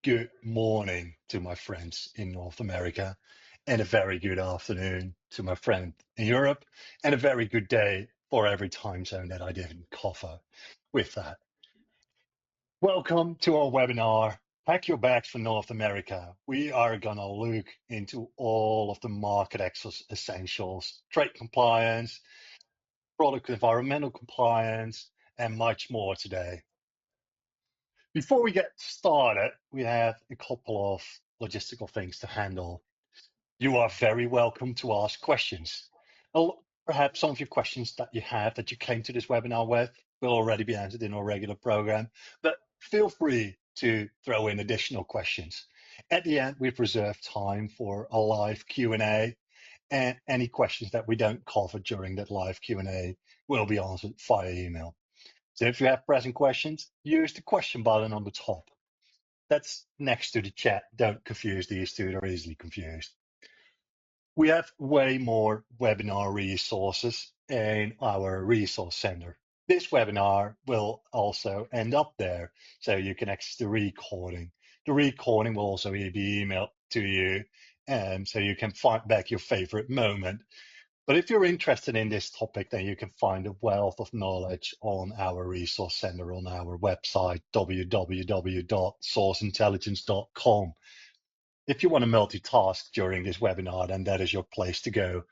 good morning to my friends in North America, and a very good afternoon to my friend in Europe, and a very good day for every time zone that I didn't cover with that. Welcome to our webinar, Pack Your Bags for North America. We are going to look into all of the market access essentials, trade compliance, product environmental compliance, and much more today. Before we get started, we have a couple of logistical things to handle. You are very welcome to ask questions. Perhaps some of your questions that you have that you came to this webinar with will already be answered in our regular program, but feel free to throw in additional questions. At the end, we've reserved time for a live Q&A, and any questions that we don't cover during that live Q&A will be answered via email. So if you have pressing questions, use the question button on the top. That's next to the chat. Don't confuse these two, they're easily confused. We have way more webinar resources in our resource center. This webinar will also end up there, so you can access the recording. The recording will also be emailed to you, and so you can find back your favorite moment. But if you're interested in this topic, then you can find a wealth of knowledge on our resource center on our website, www.sourceintelligence.com. If you want to multitask during this webinar, then that is your place to go.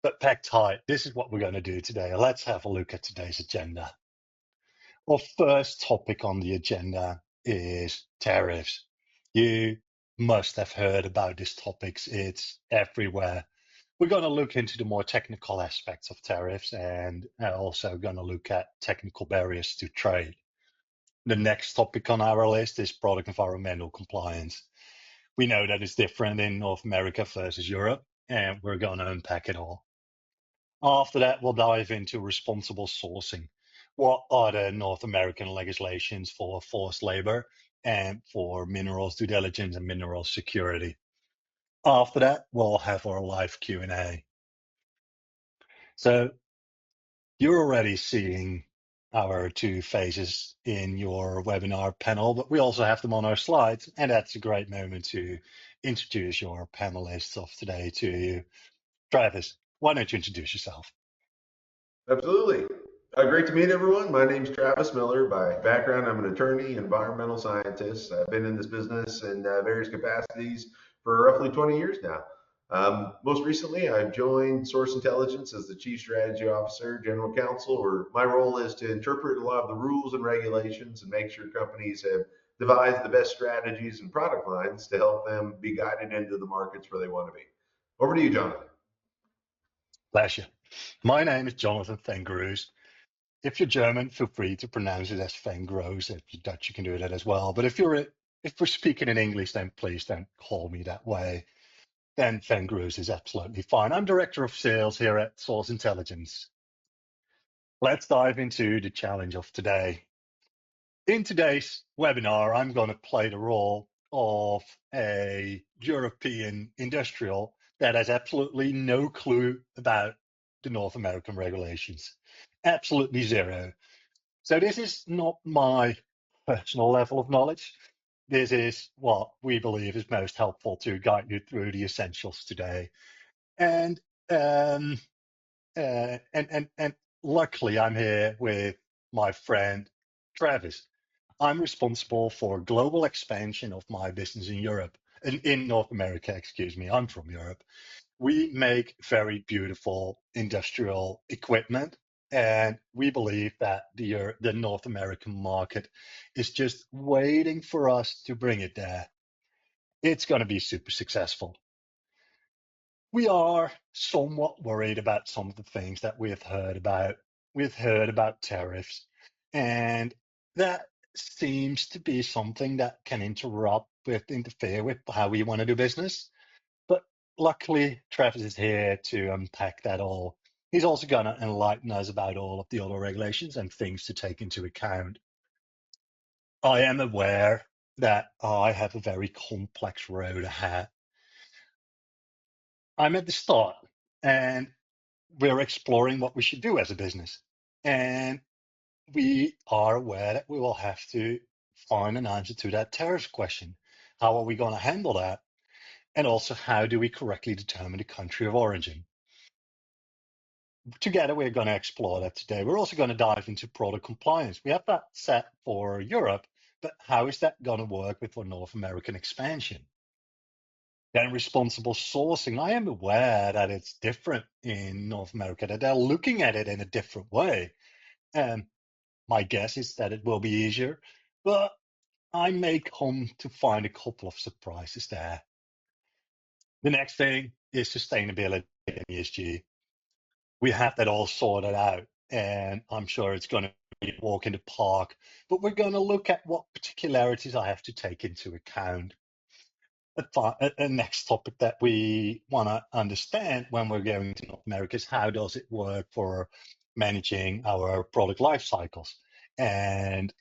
But pack tight, this is what we're going to do today. Let's have a look at today's agenda. Our first topic on the agenda is tariffs. You must have heard about this topic. It's everywhere. We're going to look into the more technical aspects of tariffs and also going to look at technical barriers to trade. The next topic on our list is product environmental compliance. We know that it's different in North America versus Europe, and we're going to unpack it all. After that, we'll dive into responsible sourcing. What are the North American legislations for forced labor and for minerals due diligence and minerals security? After that, we'll have our live Q&A. So you're already seeing our two faces in your webinar panel, but we also have them on our slides, and that's a great moment to introduce your panelists of today to you. Travis, why don't you introduce yourself? Absolutely. Great to meet everyone. My name's Travis Miller. By background, I'm an attorney, environmental scientist. I've been in this business in various capacities for roughly 20 years now. Most recently, I've joined Source Intelligence as the Chief Strategy Officer, General Counsel, where my role is to interpret a lot of the rules and regulations and make sure companies have devised the best strategies and product lines to help them be guided into the markets where they want to be. Over to you, Jonathan. Pleasure. My name is Jonathan Vengroos. If you're German, feel free to pronounce it as Vengroos. If you're Dutch, you can do that as well. But if we're speaking in English, then please don't call me that way. Then Vengroos is absolutely fine. I'm Director of Sales here at Source Intelligence. Let's dive into the challenge of today. In today's webinar, I'm going to play the role of a European industrial that has absolutely no clue about the North American regulations. Absolutely zero. So this is not my personal level of knowledge. This is what we believe is most helpful to guide you through the essentials today. And luckily, I'm here with my friend Travis. I'm responsible for global expansion of my business in Europe, in North America, excuse me. I'm from Europe. We make very beautiful industrial equipment, and we believe that the North American market is just waiting for us to bring it there. It's going to be super successful. We are somewhat worried about some of the things that we've heard about. We've heard about tariffs, and that seems to be something that can interfere with how we want to do business. But luckily, Travis is here to unpack that all. He's also going to enlighten us about all of the other regulations and things to take into account. I am aware that I have a very complex road ahead. I'm at the start, and we're exploring what we should do as a business. And we are aware that we will have to find an answer to that tariff question. How are we going to handle that? And also, how do we correctly determine the country of origin? Together, we're going to explore that today. We're also going to dive into product compliance. We have that set for Europe, but how is that going to work with our North American expansion? Then responsible sourcing. I am aware that it's different in North America, that they're looking at it in a different way. And my guess is that it will be easier, but I may come to find a couple of surprises there. The next thing is sustainability and ESG. We have that all sorted out, and I'm sure it's going to be a walk in the park, but we're going to look at what particularities I have to take into account. A next topic that we want to understand when we're going to North America is how does it work for managing our product life cycles, and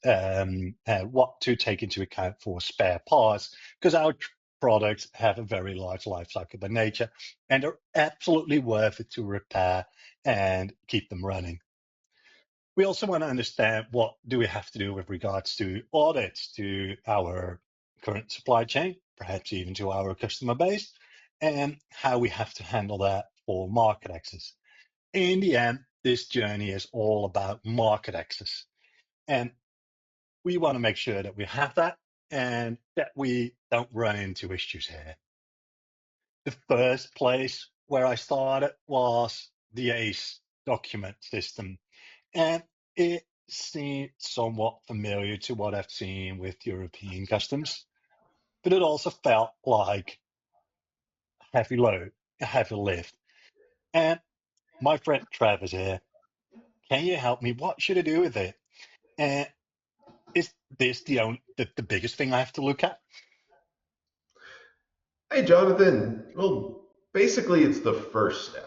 what to take into account for spare parts, because our products have a very large life cycle by nature, and are absolutely worth it to repair and keep them running. We also want to understand what do we have to do with regards to audits to our current supply chain, perhaps even to our customer base, and how we have to handle that for market access. In the end, this journey is all about market access. And we want to make sure that we have that and that we don't run into issues here. The first place where I started was the ACE document system. And it seemed somewhat familiar to what I've seen with European customs, but it also felt like a heavy load, a heavy lift. And my friend Travis here, can you help me? What should I do with it? And is this the biggest thing I have to look at? Hey, Jonathan. Well, basically, it's the first step.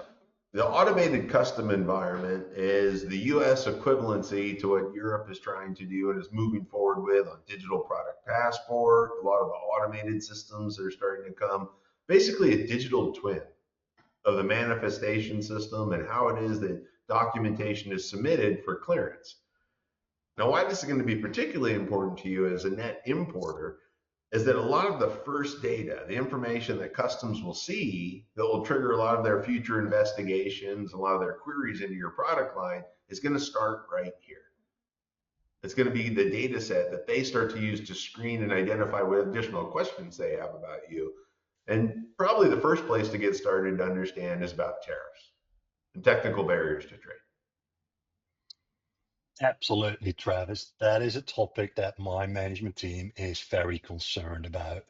The automated custom environment is the US equivalency to what Europe is trying to do and is moving forward with on digital product passport, a lot of the automated systems that are starting to come. Basically, a digital twin of the manifestation system and how it is that documentation is submitted for clearance. Now, why this is going to be particularly important to you as a net importer is that a lot of the first data, the information that customs will see that will trigger a lot of their future investigations, a lot of their queries into your product line, is going to start right here. It's going to be the data set that they start to use to screen and identify what additional questions they have about you. And probably the first place to get started to understand is about tariffs and technical barriers to trade. Absolutely, Travis. That is a topic that my management team is very concerned about.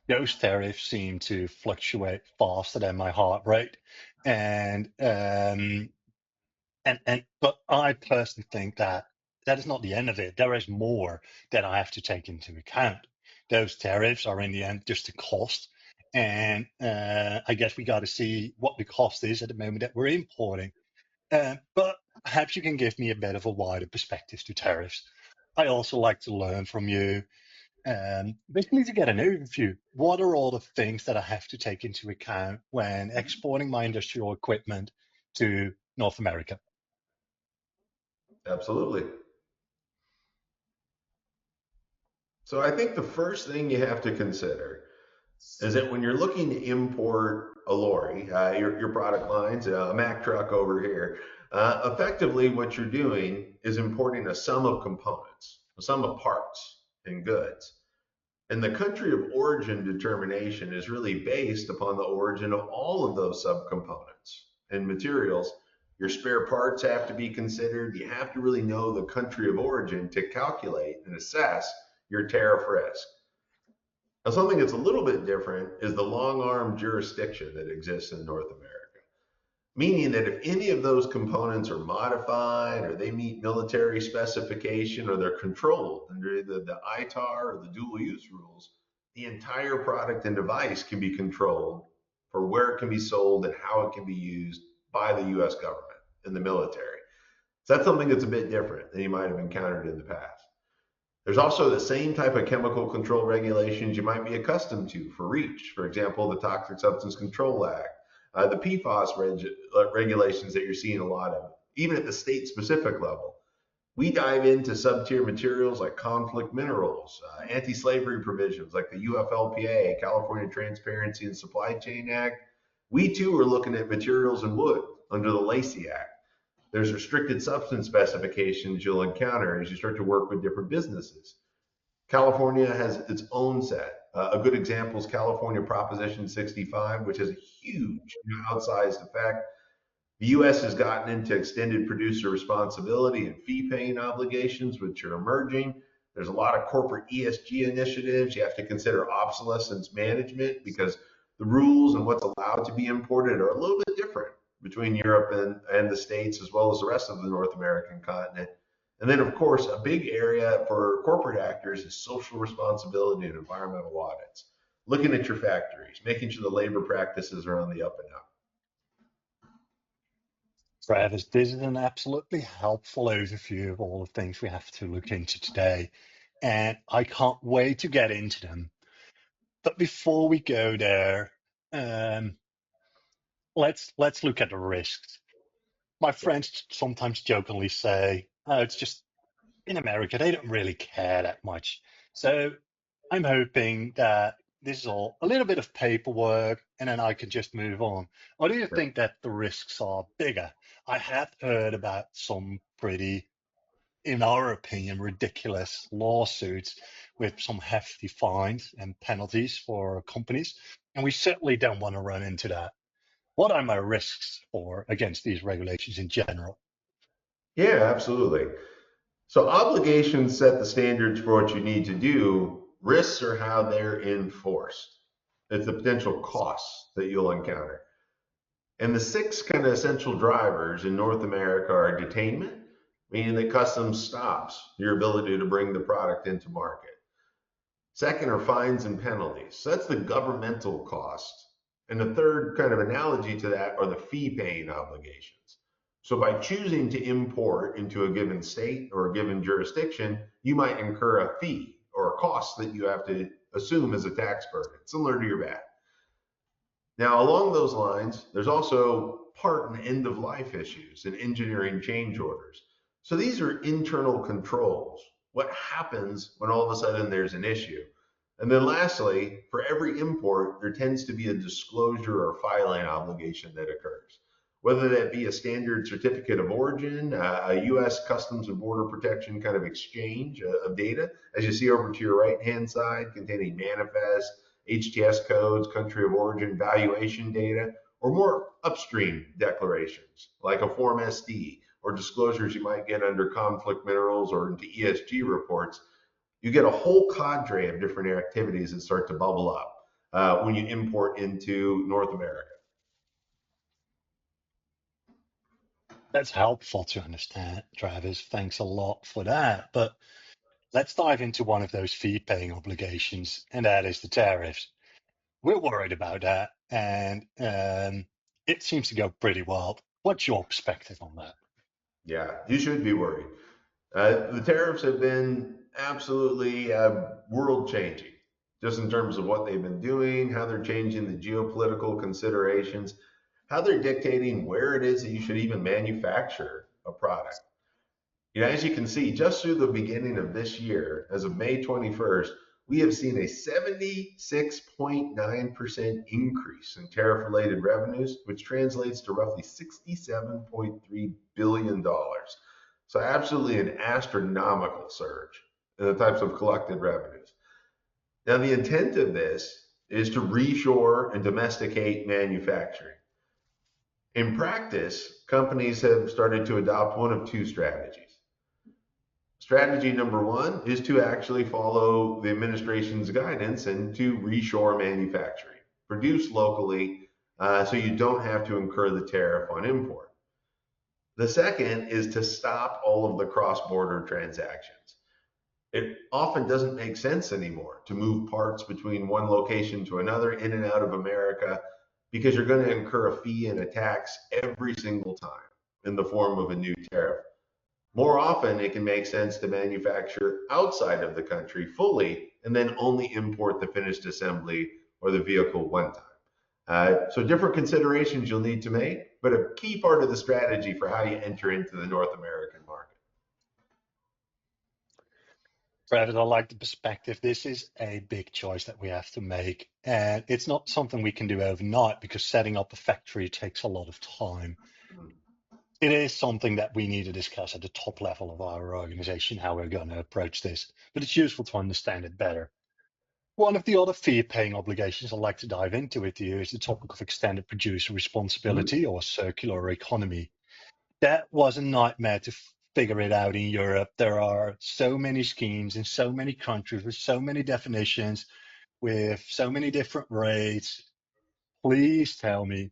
Those tariffs seem to fluctuate faster than my heart rate, and but I personally think that that is not the end of it. There is more that I have to take into account. Those tariffs are in the end just a cost, and I guess we got to see what the cost is at the moment that we're importing. But perhaps you can give me a bit of a wider perspective to tariffs. I also like to learn from you, basically to get an overview. What are all the things that I have to take into account when exporting my industrial equipment to North America? Absolutely. So I think the first thing you have to consider is that when you're looking to import a lorry, your product lines, a Mack truck over here, effectively what you're doing is importing a sum of components, a sum of parts and goods. And the country of origin determination is really based upon the origin of all of those subcomponents and materials. Your spare parts have to be considered. You have to really know the country of origin to calculate and assess your tariff risk. Now, something that's a little bit different is the long arm jurisdiction that exists in North America, meaning that if any of those components are modified or they meet military specification or they're controlled under either the ITAR or the dual use rules, the entire product and device can be controlled for where it can be sold and how it can be used by the US government and the military. So that's something that's a bit different than you might have encountered in the past. There's also the same type of chemical control regulations you might be accustomed to for REACH, for example, the Toxic Substance Control Act, the PFAS regulations that you're seeing a lot of, even at the state specific level. We dive into sub-tier materials like conflict minerals, anti-slavery provisions like the UFLPA, California Transparency and Supply Chain Act. We too are looking at materials and wood under the Lacey Act. There's restricted substance specifications you'll encounter as you start to work with different businesses. California has its own set. A good example is California Proposition 65, which has a huge outsized effect. The US has gotten into extended producer responsibility and fee paying obligations, which are emerging. There's a lot of corporate ESG initiatives. You have to consider obsolescence management because the rules and what's allowed to be imported are a little bit different between Europe and the States, as well as the rest of the North American continent. And then, of course, a big area for corporate actors is social responsibility and environmental audits. Looking at your factories, making sure the labor practices are on the up and up. Travis, this is an absolutely helpful overview of all the things we have to look into today, and I can't wait to get into them. But before we go there, um, let's look at the risks. My friends sometimes jokingly say, "Oh, it's just in America, they don't really care that much." So I'm hoping that this is all a little bit of paperwork and then I can just move on. Or do you think that the risks are bigger? I have heard about some pretty, in our opinion, ridiculous lawsuits with some hefty fines and penalties for companies. And we certainly don't want to run into that. What are my risks for against these regulations in general? Yeah, absolutely. So obligations set the standards for what you need to do. Risks are how they're enforced. It's the potential costs that you'll encounter. And the six kind of essential drivers in North America are detainment, meaning that customs stops your ability to bring the product into market. Second are fines and penalties. So that's the governmental cost. And the third kind of analogy to that are the fee paying obligations. So by choosing to import into a given state or a given jurisdiction, you might incur a fee or a cost that you have to assume as a tax burden, similar to your VAT. Now, along those lines, there's also part and end of life issues and engineering change orders. So these are internal controls. What happens when all of a sudden there's an issue? And then lastly, for every import, there tends to be a disclosure or filing obligation that occurs, whether that be a standard certificate of origin, a US Customs and Border Protection kind of exchange of data, as you see over to your right-hand side, containing manifest, HTS codes, country of origin, valuation data, or more upstream declarations like a Form SD or disclosures you might get under conflict minerals or into ESG reports. You get a whole cadre of different activities that start to bubble up when you import into North America. That's helpful to understand, Travis. Thanks a lot for that. But let's dive into one of those fee paying obligations, and that is the tariffs. We're worried about that, and it seems to go pretty well. What's your perspective on that? Yeah, you should be worried. The tariffs have been absolutely world changing, just in terms of what they've been doing, how they're changing the geopolitical considerations, how they're dictating where it is that you should even manufacture a product. As you can see, just through the beginning of this year, as of May 21st, we have seen a 76.9% increase in tariff related revenues, which translates to roughly $67.3 billion. So, absolutely an astronomical surge in the types of collected revenues. Now, the intent of this is to reshore and domesticate manufacturing. In practice, companies have started to adopt one of two strategies. Strategy number one is to actually follow the administration's guidance and to reshore manufacturing, produce locally so you don't have to incur the tariff on import. The second is to stop all of the cross-border transactions. It often doesn't make sense anymore to move parts between one location to another in and out of America because you're going to incur a fee and a tax every single time in the form of a new tariff. More often, it can make sense to manufacture outside of the country fully and then only import the finished assembly or the vehicle one time. So different considerations you'll need to make, but a key part of the strategy for how you enter into the North American market. Travis, I like the perspective. This is a big choice that we have to make. And it's not something we can do overnight because setting up a factory takes a lot of time. It is something that we need to discuss at the top level of our organization, how we're going to approach this. But it's useful to understand it better. One of the other fee-paying obligations I'd like to dive into with you is the topic of extended producer Mhm. responsibility or circular economy. That was a nightmare to figure it out in Europe. There are so many schemes in so many countries with so many definitions, with so many different rates. Please tell me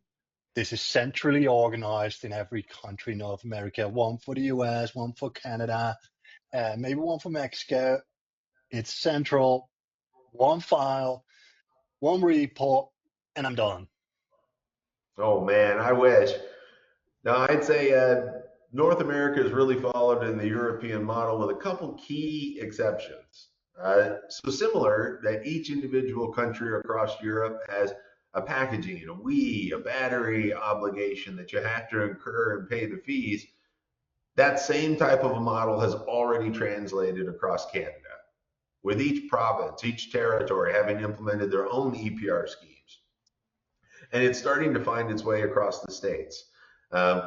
this is centrally organized in every country in North America, one for the US, one for Canada, maybe one for Mexico. It's central, one file, one report, and I'm done. Oh man, I wish. Now, I'd say North America has really followed in the European model with a couple key exceptions. So similar that each individual country across Europe has a packaging, a battery obligation that you have to incur and pay the fees. That same type of a model has already translated across Canada, with each province, each territory having implemented their own EPR schemes. And it's starting to find its way across the states.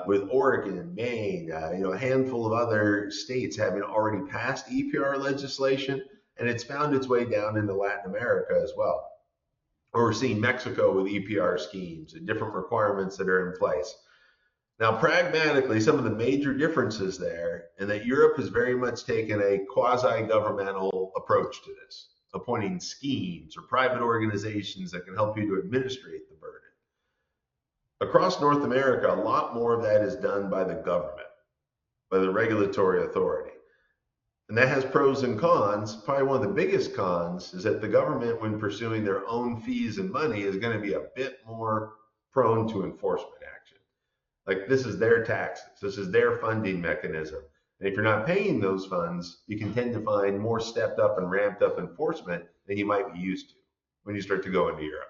With Oregon, Maine, a handful of other states having already passed EPR legislation, and it's found its way down into Latin America as well. Or we're seeing Mexico with EPR schemes and different requirements that are in place. Now, pragmatically, some of the major differences there, and that Europe has very much taken a quasi governmental approach to this, appointing schemes or private organizations that can help you to administrate the burden. Across North America, a lot more of that is done by the government, by the regulatory authority. And that has pros and cons. Probably one of the biggest cons is that the government, when pursuing their own fees and money, is going to be a bit more prone to enforcement action. Like, this is their taxes, this is their funding mechanism. And if you're not paying those funds, you can tend to find more stepped up and ramped up enforcement than you might be used to when you start to go into Europe.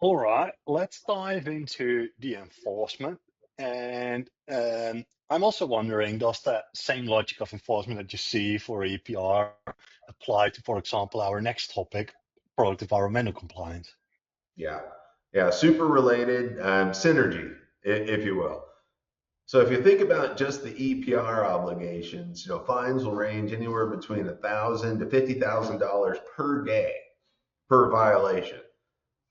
All right, let's dive into the enforcement. And I'm also wondering, does that same logic of enforcement that you see for EPR apply to, for example, our next topic, product environmental compliance? Yeah, yeah, super related synergy, if you will. So if you think about just the EPR obligations, fines will range anywhere between $1,000 to $50,000 per day per violation.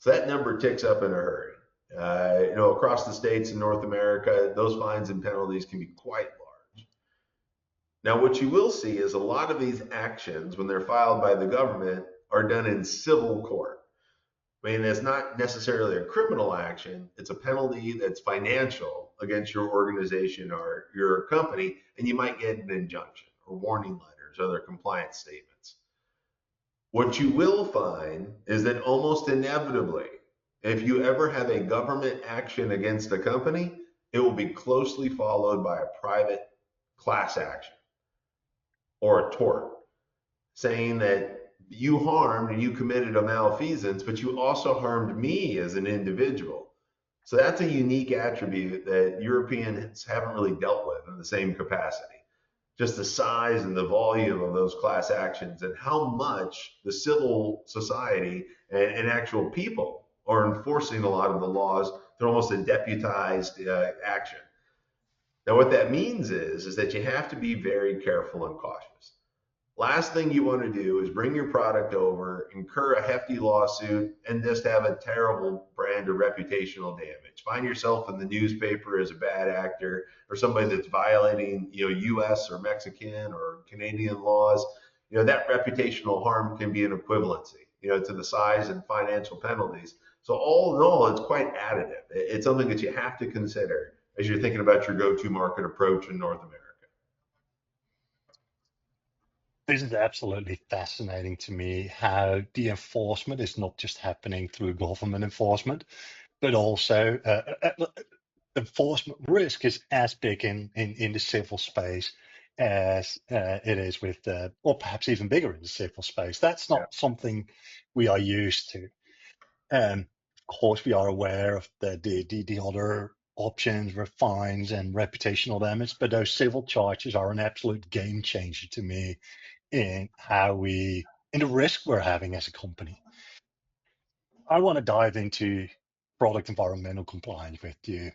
So that number ticks up in a hurry. Across the states in North America, those fines and penalties can be quite large. Now, what you will see is a lot of these actions, when they're filed by the government, are done in civil court. I mean, it's not necessarily a criminal action. It's a penalty that's financial against your organization or your company, and you might get an injunction or warning letters, other compliance statements. What you will find is that almost inevitably, if you ever have a government action against a company, it will be closely followed by a private class action or a tort, saying that you harmed and you committed a malfeasance, but you also harmed me as an individual. So that's a unique attribute that Europeans haven't really dealt with in the same capacity. Just the size and the volume of those class actions and how much the civil society and actual people are enforcing a lot of the laws through almost a deputized action. Now, what that means is that you have to be very careful and cautious. Last thing you want to do is bring your product over, incur a hefty lawsuit, and just have a terrible brand or reputational damage. Find yourself in the newspaper as a bad actor or somebody that's violating, U.S. or Mexican or Canadian laws. That reputational harm can be an equivalency, to the size and financial penalties. So all in all, it's quite additive. It's something that you have to consider as you're thinking about your go-to market approach in North America. This is absolutely fascinating to me how the enforcement is not just happening through government enforcement, but also enforcement risk is as big in the civil space as it is with, or perhaps even bigger in the civil space. That's Yeah. not something we are used to. Of course, we are aware of the other options with fines and reputational damage, but those civil charges are an absolute game changer to me in in the risk we're having as a company. I want to dive into product environmental compliance with you. Yes,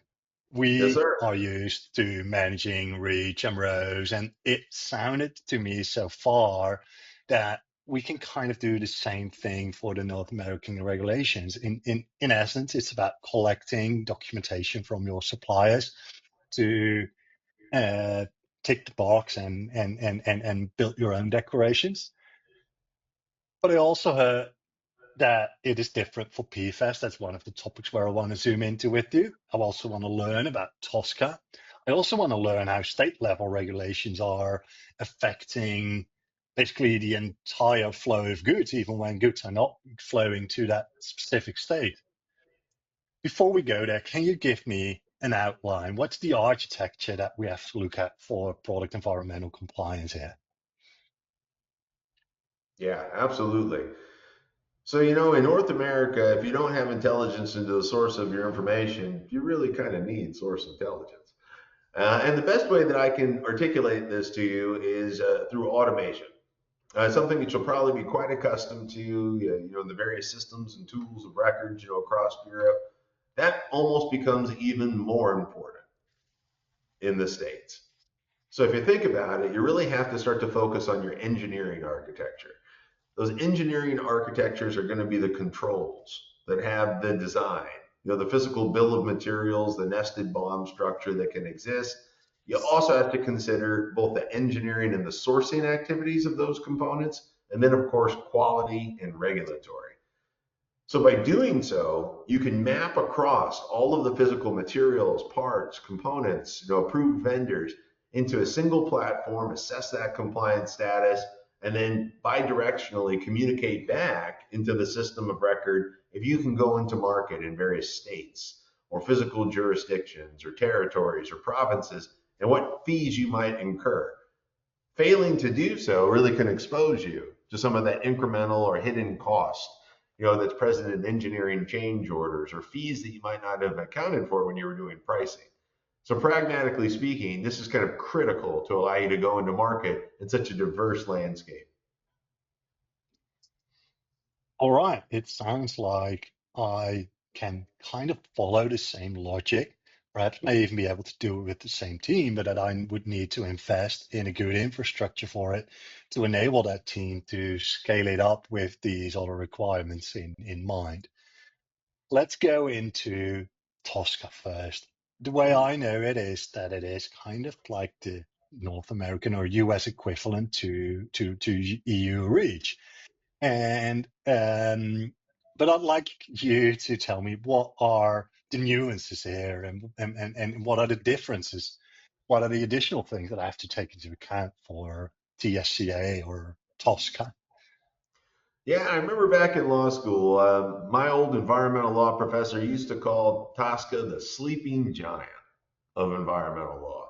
We sir. are used to managing REACH and ROS, and it sounded to me so far that we can kind of do the same thing for the North American regulations. In essence, it's about collecting documentation from your suppliers to uh, tick the box and build your own declarations. But I also heard that it is different for PFAS. That's one of the topics where I want to zoom into with you. I also want to learn about TSCA. I also want to learn how state level regulations are affecting basically the entire flow of goods, even when goods are not flowing to that specific state. Before we go there, can you give me an outline? What's the architecture that we have to look at for product environmental compliance here? Yeah, absolutely. So, in North America, if you don't have intelligence into the source of your information, you really kind of need source intelligence. And the best way that I can articulate this to you is through automation. Something that you'll probably be quite accustomed to, the various systems and tools of records, across Europe. That almost becomes even more important in the States. So if you think about it, you really have to start to focus on your engineering architecture. Those engineering architectures are going to be the controls that have the design, the physical bill of materials, the nested BOM structure that can exist. You also have to consider both the engineering and the sourcing activities of those components, and then of course, quality and regulatory. So by doing so, you can map across all of the physical materials, parts, components, approved vendors into a single platform, assess that compliance status, and then bidirectionally communicate back into the system of record if you can go into market in various states or physical jurisdictions or territories or provinces and what fees you might incur. Failing to do so really can expose you to some of that incremental or hidden cost, that's present in engineering change orders or fees that you might not have accounted for when you were doing pricing. So pragmatically speaking, this is kind of critical to allow you to go into market in such a diverse landscape. All right, it sounds like I can kind of follow the same logic. Perhaps may even be able to do it with the same team, but that I would need to invest in a good infrastructure for it to enable that team to scale it up with these other requirements in mind. Let's go into Tosca first. The way I know it is that it is kind of like the North American or US equivalent to EU REACH. And but I'd like you to tell me what are the nuances here and what are the differences? What are the additional things that I have to take into account for TSCA or Tosca? Yeah, I remember back in law school, my old environmental law professor used to call Tosca the sleeping giant of environmental law.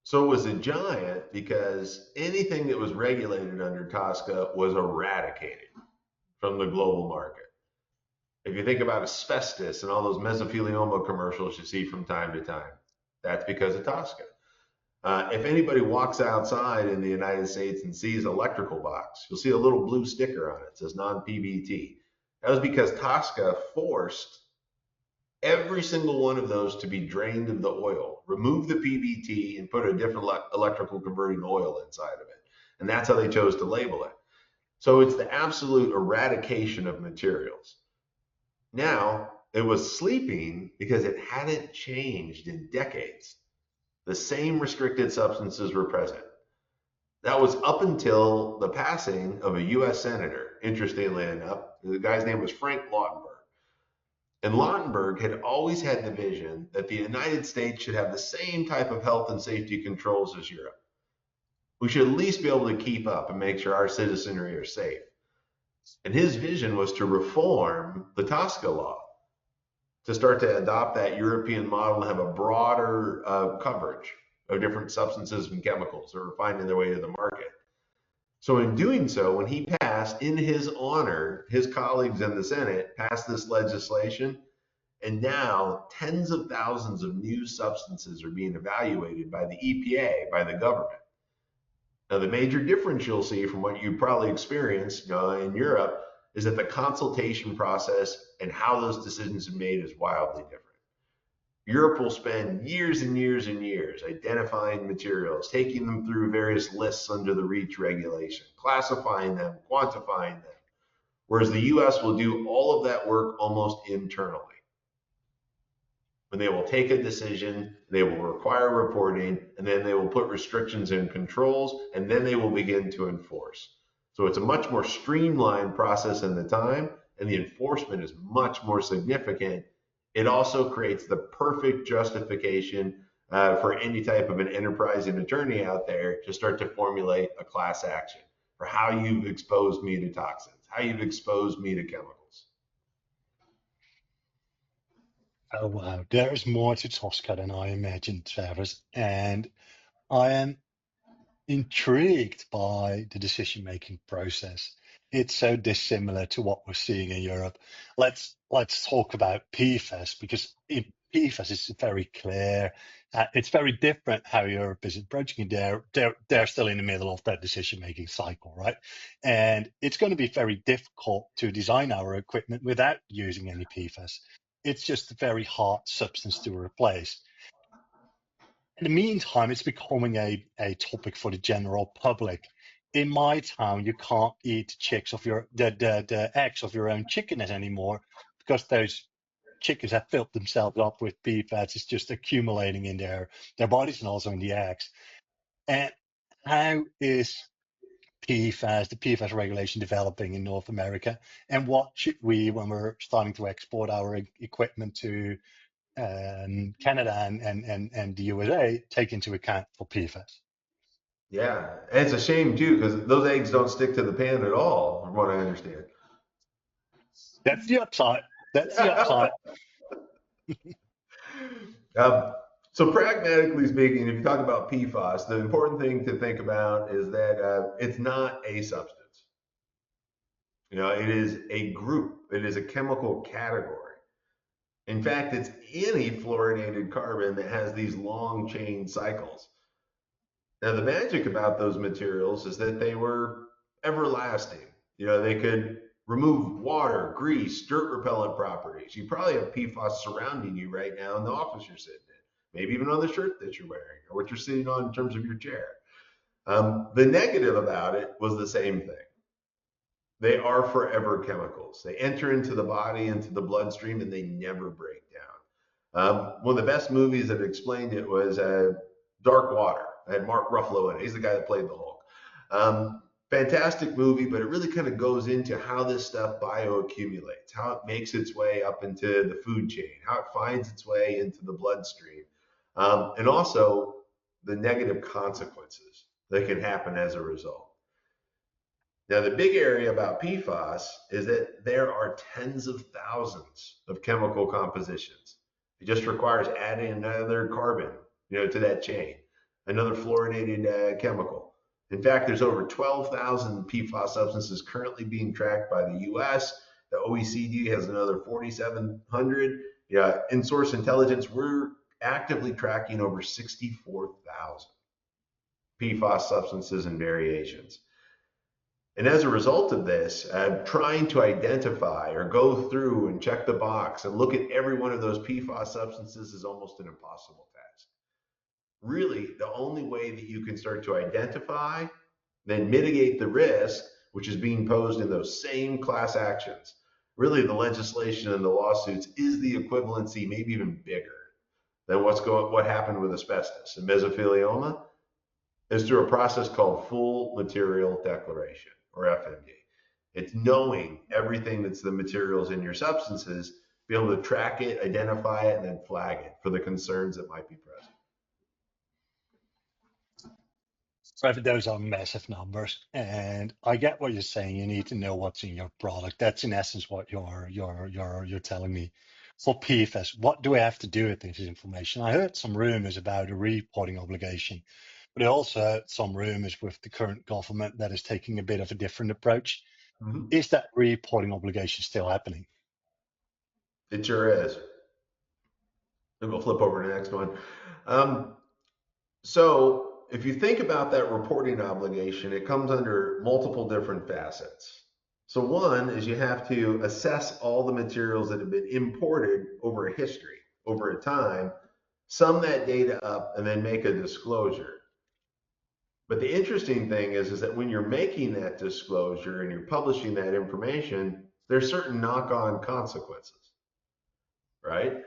So it was a giant because anything that was regulated under Tosca was eradicated from the global market. If you think about asbestos and all those mesothelioma commercials you see from time to time, that's because of Tosca. If anybody walks outside in the United States and sees an electrical box, you'll see a little blue sticker on it. It says non-PBT. That was because Tosca forced every single one of those to be drained of the oil, remove the PBT, and put a different electrical converting oil inside of it. And that's how they chose to label it. So it's the absolute eradication of materials. Now, it was sleeping because it hadn't changed in decades. The same restricted substances were present. That was up until the passing of a US senator, interestingly enough. The guy's name was Frank Lautenberg. And Lautenberg had always had the vision that the United States should have the same type of health and safety controls as Europe. We should at least be able to keep up and make sure our citizenry are safe. And his vision was to reform the TSCA law, to start to adopt that European model and have a broader coverage of different substances and chemicals that are finding their way to the market. So in doing so, when he passed, in his honor, his colleagues in the Senate passed this legislation. And now tens of thousands of new substances are being evaluated by the EPA, by the government. Now, the major difference you'll see from what you probably experienced in Europe is that the consultation process and how those decisions are made is wildly different. Europe will spend years and years and years identifying materials, taking them through various lists under the REACH regulation, classifying them, quantifying them, whereas the US will do all of that work almost internally. When they will take a decision, they will require reporting, and then they will put restrictions and controls, and then they will begin to enforce. So it's a much more streamlined process in the time, and the enforcement is much more significant. It also creates the perfect justification for any type of an enterprising attorney out there to start to formulate a class action for how you've exposed me to toxins, how you've exposed me to chemicals. Oh wow, there is more to Tosca than I imagined, Travis, and I am intrigued by the decision-making process. It's so dissimilar to what we're seeing in Europe. Let's talk about PFAS because in PFAS is very clear. It's very different how Europe is approaching it. They're still in the middle of that decision-making cycle, right? And it's going to be very difficult to design our equipment without using any PFAS. It's just a very hard substance to replace. In the meantime, it's becoming a topic for the general public. In my town, you can't eat the eggs of your own chickens anymore because those chickens have filled themselves up with PFAS. It's just accumulating in their bodies and also in the eggs. And how is the PFAS regulation developing in North America? And what should we, when we're starting to export our equipment to Canada and the USA take into account for PFAS? Yeah, and it's a shame too because those eggs don't stick to the pan at all, from what I understand. That's the upside. That's the upside. um, so pragmatically speaking, if you talk about PFAS, the important thing to think about is that it's not a substance. It is a group. It is a chemical category. In fact, it's any fluorinated carbon that has these long chain cycles. Now, the magic about those materials is that they were everlasting. They could remove water, grease, dirt repellent properties. You probably have PFAS surrounding you right now in the office you're sitting in, maybe even on the shirt that you're wearing or what you're sitting on in terms of your chair. The negative about it was the same thing. They are forever chemicals. They enter into the body, into the bloodstream, and they never break down. One of the best movies that explained it was Dark Water. It had Mark Ruffalo in it. He's the guy that played the Hulk. Fantastic movie, but it really kind of goes into how this stuff bioaccumulates, how it makes its way up into the food chain, how it finds its way into the bloodstream, and also the negative consequences that can happen as a result. Now, the big area about PFAS is that there are tens of thousands of chemical compositions. It just requires adding another carbon, to that chain, another fluorinated chemical. In fact, there's over 12,000 PFAS substances currently being tracked by the U.S. The OECD has another 4,700. In Source Intelligence, we're actively tracking over 64,000 PFAS substances and variations. And as a result of this, trying to identify or go through and check the box and look at every one of those PFAS substances is almost an impossible task. Really, the only way that you can start to identify, then mitigate the risk, which is being posed in those same class actions. Really, the legislation and the lawsuits is the equivalency, maybe even bigger than what happened with asbestos and mesothelioma is through a process called full material declaration, or FMD. It's knowing everything that's the materials in your substances, be able to track it, identify it, and then flag it for the concerns that might be present. Right, those are massive numbers, and I get what you're saying. You need to know what's in your product. That's in essence what you're telling me. For PFAS, what do I have to do with this information? I heard some rumors about a reporting obligation, but I also heard some rumors with the current government that is taking a bit of a different approach. Mm-hmm. Is that reporting obligation still happening? It sure is. And we'll flip over to the next one. Um, so if you think about that reporting obligation, it comes under multiple different facets. So one is you have to assess all the materials that have been imported over a history, over a time, sum that data up, and then make a disclosure. But the interesting thing is that when you're making that disclosure and you're publishing that information, there's certain knock-on consequences, right?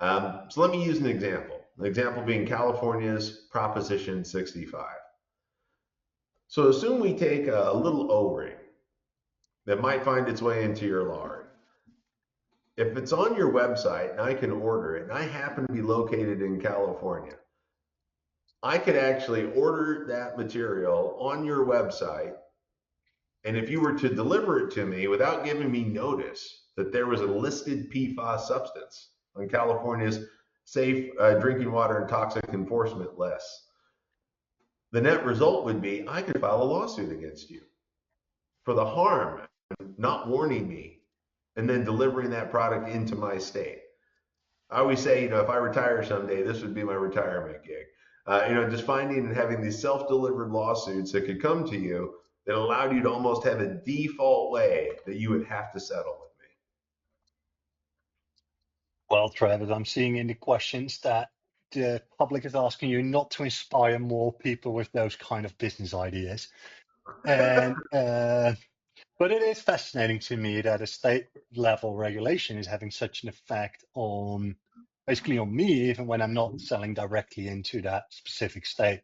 So let me use an example. An example being California's Proposition 65. So assume we take a little O-ring that might find its way into your lard. If it's on your website and I can order it and I happen to be located in California, I could actually order that material on your website. And if you were to deliver it to me without giving me notice that there was a listed PFAS substance on California's safe drinking water and toxic enforcement list, the net result would be I could file a lawsuit against you for the harm, not warning me, and then delivering that product into my state. I always say, if I retire someday, this would be my retirement gig. Just finding and having these self-delivered lawsuits that could come to you that allowed you to almost have a default way that you would have to settle with me. Well, Travis, I'm seeing in the questions that the public is asking you not to inspire more people with those kind of business ideas. And but it is fascinating to me that a state level regulation is having such an effect on basically on me, even when I'm not selling directly into that specific state.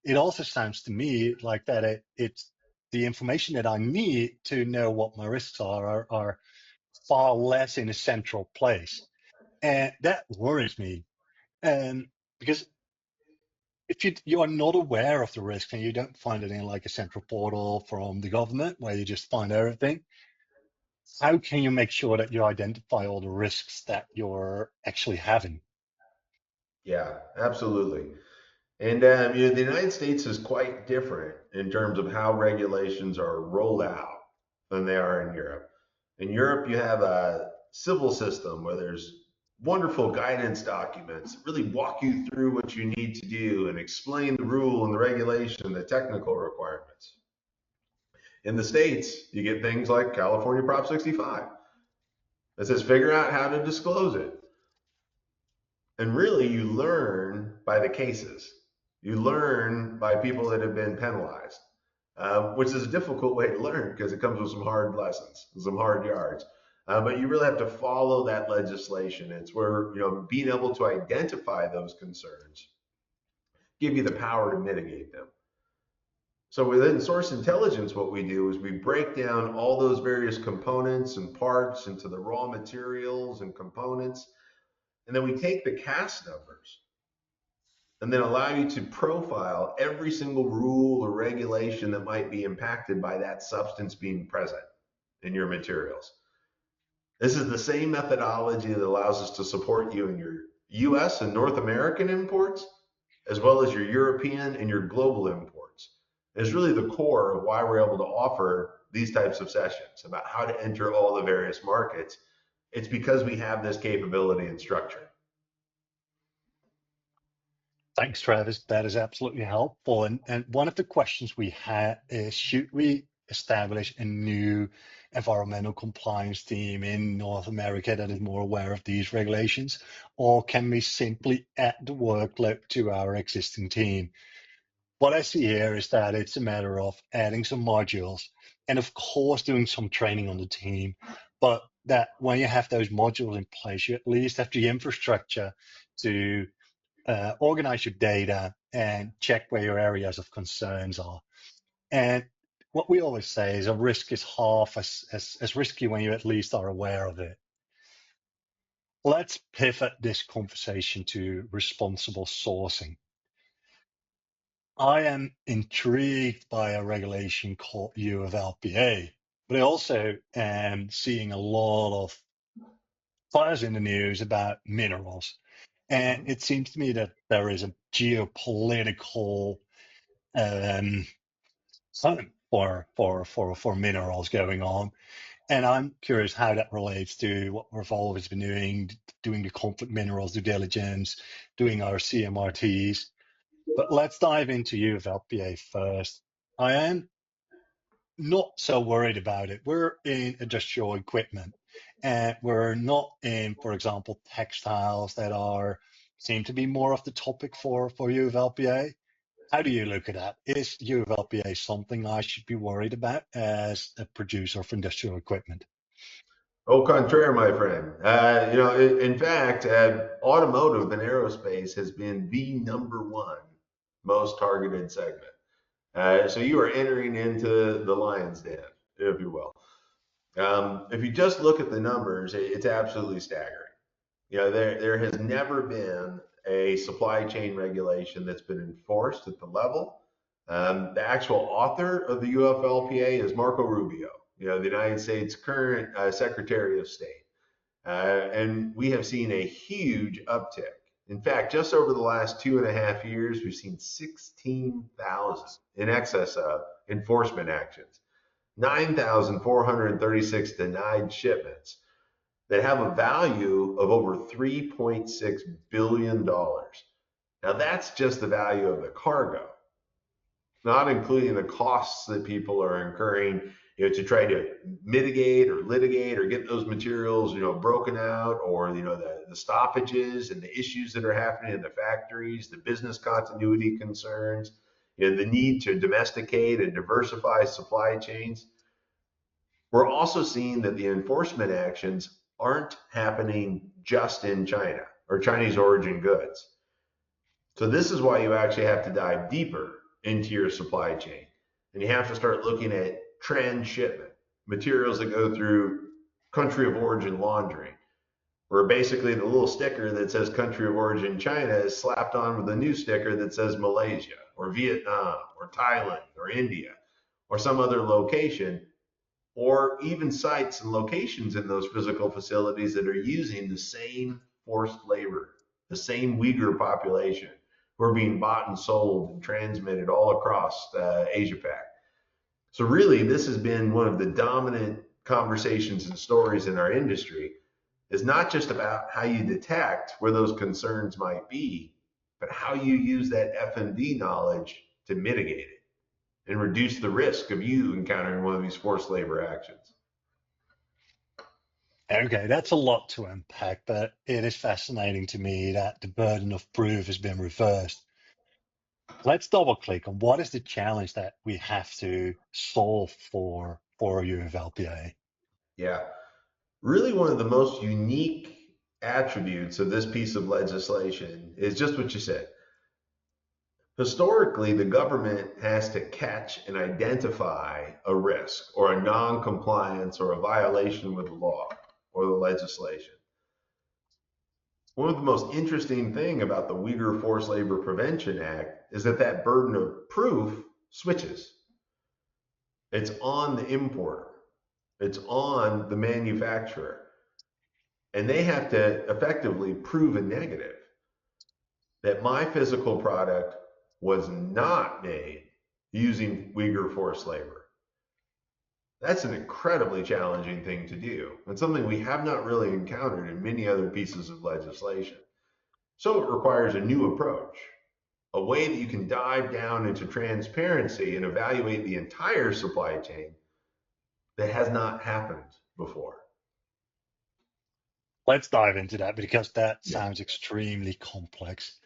It also sounds to me like that it's the information that I need to know what my risks are far less in a central place. And that worries me. Because if you are not aware of the risk and you don't find it in like a central portal from the government where you just find everything, how can you make sure that you identify all the risks that you're actually having? Yeah, absolutely. And the United States is quite different in terms of how regulations are rolled out than they are in Europe. In Europe, you have a civil system where there's wonderful guidance documents that really walk you through what you need to do and explain the rule and the regulation, the technical requirements. In the States, you get things like California Prop 65 that says figure out how to disclose it. And really, you learn by the cases. You learn by people that have been penalized, which is a difficult way to learn because it comes with some hard lessons, some hard yards. But you really have to follow that legislation. It's where being able to identify those concerns give you the power to mitigate them. So within Source Intelligence, what we do is we break down all those various components and parts into the raw materials and components, and then we take the CAS numbers and then allow you to profile every single rule or regulation that might be impacted by that substance being present in your materials. This is the same methodology that allows us to support you in your US and North American imports, as well as your European and your global imports. It's really the core of why we're able to offer these types of sessions about how to enter all the various markets. It's because we have this capability and structure. Thanks, Travis. That is absolutely helpful. And one of the questions we had is, should we establish a new environmental compliance team in North America that is more aware of these regulations, or can we simply add the workload to our existing team? What I see here is that it's a matter of adding some modules and, of course, doing some training on the team. But that when you have those modules in place, you at least have the infrastructure to organize your data and check where your areas of concerns are. And what we always say is a risk is half as risky when you at least are aware of it. Let's pivot this conversation to responsible sourcing. I am intrigued by a regulation called UFLPA, but I also am seeing a lot of fires in the news about minerals. And it seems to me that there is a geopolitical um, for minerals going on. And I'm curious how that relates to what we've always been doing the conflict minerals due diligence, doing our CMRTs. But let's dive into UFLPA first. I am not so worried about it. We're in industrial equipment, and we're not in, for example, textiles that are seem to be more of the topic for UFLPA. How do you look at that? Is UFLPA something I should be worried about as a producer of industrial equipment? Au contraire, my friend. In fact, automotive and aerospace has been the number one most targeted segment. So you are entering into the lion's den, if you will. If you just look at the numbers, it's absolutely staggering. There has never been a supply chain regulation that's been enforced at the level. The actual author of the UFLPA is Marco Rubio, the United States current Secretary of State. And we have seen a huge uptick. In fact, just over the last 2.5 years, we've seen 16,000 in excess of enforcement actions, 9,436 denied shipments that have a value of over $3.6 billion. Now, that's just the value of the cargo, not including the costs that people are incurring, to try to mitigate or litigate or get those materials, broken out, or the stoppages and the issues that are happening in the factories, the business continuity concerns, the need to domesticate and diversify supply chains. We're also seeing that the enforcement actions aren't happening just in China or Chinese origin goods. So this is why you actually have to dive deeper into your supply chain. And you have to start looking at transshipment, materials that go through country of origin laundering, where basically the little sticker that says country of origin China is slapped on with a new sticker that says Malaysia or Vietnam or Thailand or India or some other location, or even sites and locations in those physical facilities that are using the same forced labor, the same Uyghur population who are being bought and sold and transmitted all across Asia Pac. So really, this has been one of the dominant conversations and stories in our industry, is not just about how you detect where those concerns might be, but how you use that F&D knowledge to mitigate it and reduce the risk of you encountering one of these forced labor actions. Okay, that's a lot to unpack, but it is fascinating to me that the burden of proof has been reversed. Let's double click on what is the challenge that we have to solve for UFLPA. Yeah, really one of the most unique attributes of this piece of legislation is just what you said. Historically, the government has to catch and identify a risk or a non-compliance or a violation with the law or the legislation. One of the most interesting thing about the Uyghur Forced Labor Prevention Act is that that burden of proof switches. It's on the importer. It's on the manufacturer. And they have to effectively prove a negative, that my physical product was not made using Uyghur forced labor. That's an incredibly challenging thing to do, and something we have not really encountered in many other pieces of legislation. So it requires a new approach, a way that you can dive down into transparency and evaluate the entire supply chain that has not happened before. Let's dive into that because that Yeah. sounds extremely complex.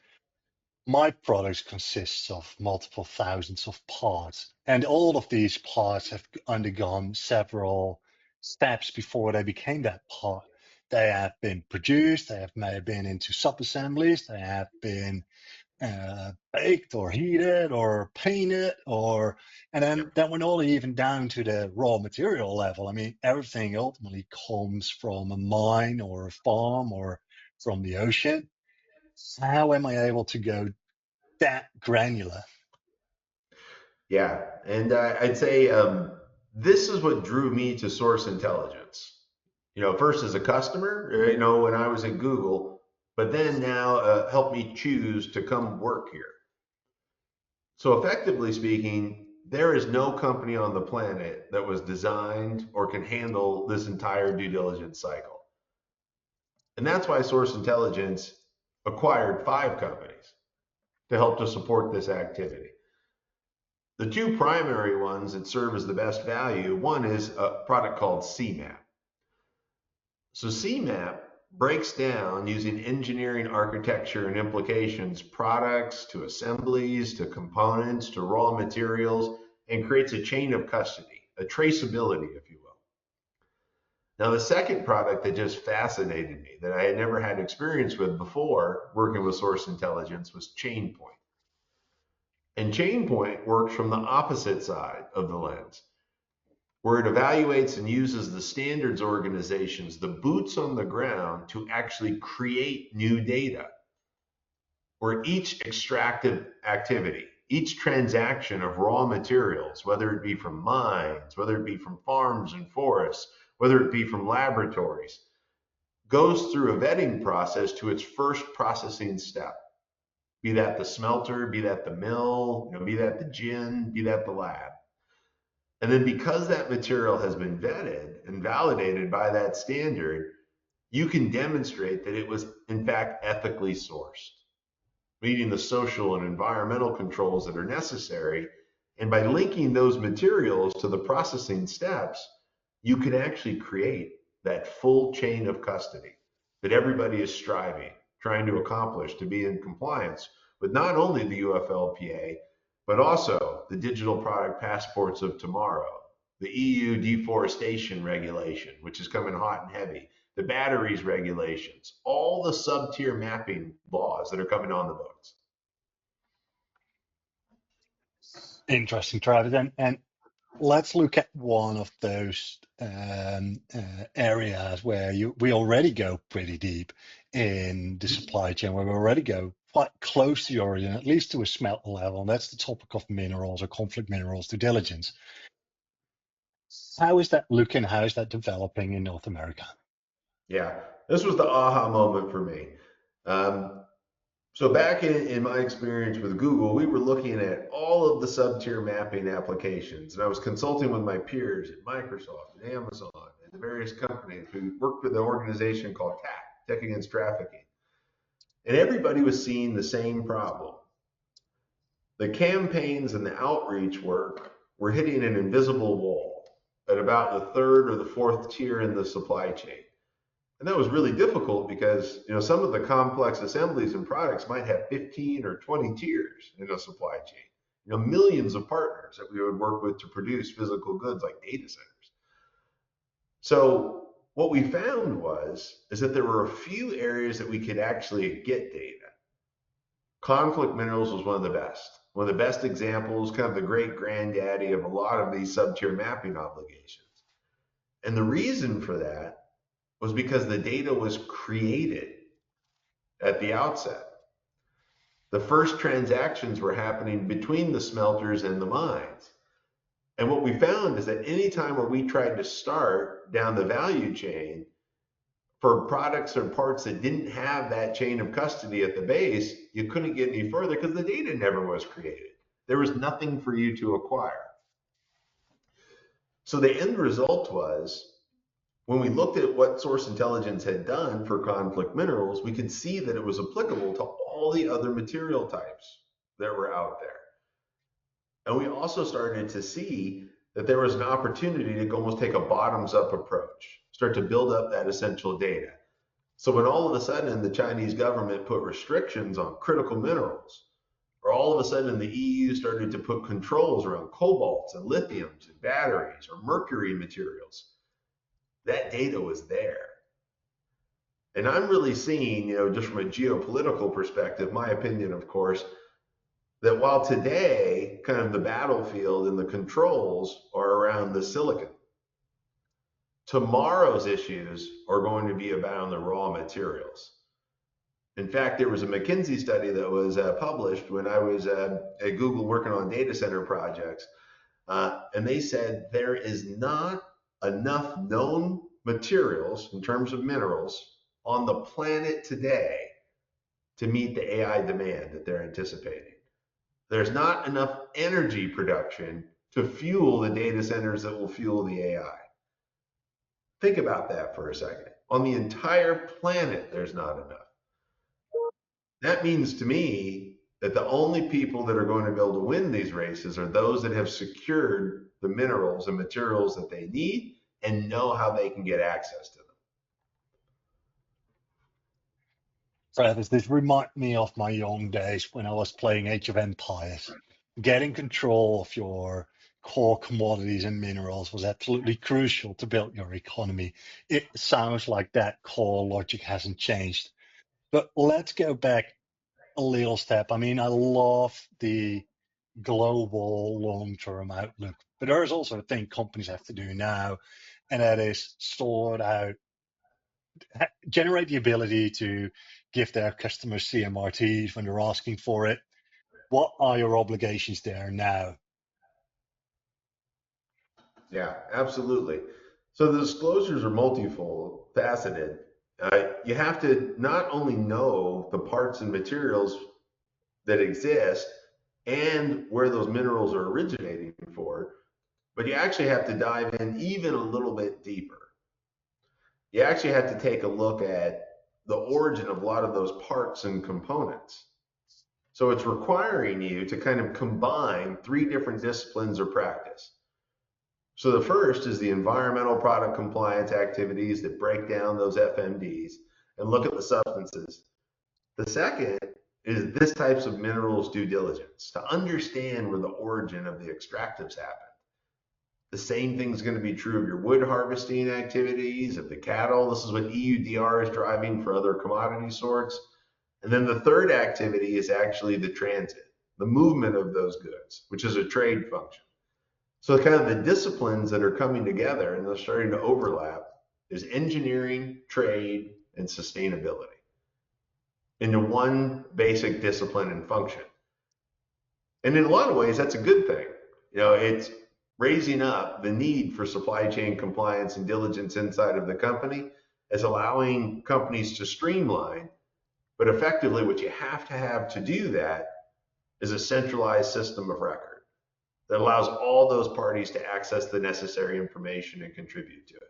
My products consists of multiple thousands of parts, and all of these parts have undergone several steps before they became that part. They have been produced, may have been into sub-assemblies, they have been baked or heated or painted, and Yep. then we're not even down to the raw material level. I mean, everything ultimately comes from a mine or a farm or from the ocean. How am I able to go that granular? Yeah, and I'd say this is what drew me to Source Intelligence. First as a customer, when I was at Google, but then now help me choose to come work here. So effectively speaking, there is no company on the planet that was designed or can handle this entire due diligence cycle. And that's why Source Intelligence acquired 5 companies to help to support this activity. The 2 primary ones that serve as the best value, one is a product called CMAP. So CMAP breaks down using engineering, architecture, and implications, products to assemblies, to components, to raw materials, and creates a chain of custody, a traceability, if you will. Now, the second product that just fascinated me that I had never had experience with before working with Source Intelligence was Chainpoint. And Chainpoint works from the opposite side of the lens, where it evaluates and uses the standards organizations, the boots on the ground, to actually create new data, where each extractive activity, each transaction of raw materials, whether it be from mines, whether it be from farms and forests, whether it be from laboratories, goes through a vetting process to its first processing step. Be that the smelter, be that the mill, be that the gin, be that the lab. And then because that material has been vetted and validated by that standard, you can demonstrate that it was in fact ethically sourced, meeting the social and environmental controls that are necessary. And by linking those materials to the processing steps, you can actually create that full chain of custody that everybody is trying to accomplish to be in compliance with not only the UFLPA, but also the digital product passports of tomorrow, the EU deforestation regulation, which is coming hot and heavy, the batteries regulations, all the sub-tier mapping laws that are coming on the books. Interesting, Travis. And let's look at one of those areas where we already go pretty deep in the supply chain, where we already go quite close to the origin, at least to a smelter level. And that's the topic of minerals or conflict minerals due diligence. How is that looking? How is that developing in North America? Yeah, this was the aha moment for me. So back in my experience with Google, we were looking at all of the sub-tier mapping applications, and I was consulting with my peers at Microsoft and Amazon and the various companies who worked with an organization called TAC, Tech Against Trafficking. And everybody was seeing the same problem. The campaigns and the outreach work were hitting an invisible wall at about the 3rd or the 4th tier in the supply chain. And that was really difficult because some of the complex assemblies and products might have 15 or 20 tiers in a supply chain. Millions of partners that we would work with to produce physical goods like data centers. So what we found is that there were a few areas that we could actually get data. Conflict minerals was one of the best. One of the best examples, kind of the great granddaddy of a lot of these sub-tier mapping obligations. And the reason for that was because the data was created at the outset. The first transactions were happening between the smelters and the mines. And what we found is that anytime where we tried to start down the value chain for products or parts that didn't have that chain of custody at the base, you couldn't get any further because the data never was created. There was nothing for you to acquire. So the end result was, when we looked at what Source Intelligence had done for conflict minerals, we could see that it was applicable to all the other material types that were out there. And we also started to see that there was an opportunity to almost take a bottoms-up approach, start to build up that essential data. So when all of a sudden the Chinese government put restrictions on critical minerals, or all of a sudden the EU started to put controls around cobalts and lithiums and batteries or mercury materials, that data was there. And I'm really seeing, just from a geopolitical perspective, my opinion, of course, that while today kind of the battlefield and the controls are around the silicon, tomorrow's issues are going to be about the raw materials. In fact, there was a McKinsey study that was published when I was at Google working on data center projects. And they said there is not enough known materials in terms of minerals on the planet today to meet the AI demand that they're anticipating. There's not enough energy production to fuel the data centers that will fuel the AI. Think about that for a second. On the entire planet, there's not enough. That means to me that the only people that are going to be able to win these races are those that have secured the minerals and materials that they need and know how they can get access to them. Travis, this reminds me of my young days when I was playing Age of Empires. Getting control of your core commodities and minerals was absolutely crucial to build your economy. It sounds like that core logic hasn't changed. But let's go back a little step. I mean, I love the global long-term outlook, but there's also a thing companies have to do now, and that is sort out, generate the ability to give their customers CMRTs when they're asking for it. What are your obligations there now? Yeah, absolutely. So the disclosures are multifold, faceted. You have to not only know the parts and materials that exist and where those minerals are originating for, but you actually have to dive in even a little bit deeper. You actually have to take a look at the origin of a lot of those parts and components. So it's requiring you to kind of combine three different disciplines or practice. So the first is the environmental product compliance activities that break down those FMDs and look at the substances. The second is this types of minerals due diligence to understand where the origin of the extractives happen. The same thing is going to be true of your wood harvesting activities, of the cattle. This is what EUDR is driving for other commodity sorts. And then the third activity is actually the transit, the movement of those goods, which is a trade function. So kind of the disciplines that are coming together and they're starting to overlap is engineering, trade, and sustainability into one basic discipline and function. And in a lot of ways, that's a good thing. It's raising up the need for supply chain compliance and diligence inside of the company as allowing companies to streamline. But effectively, what you have to do that is a centralized system of record that allows all those parties to access the necessary information and contribute to it.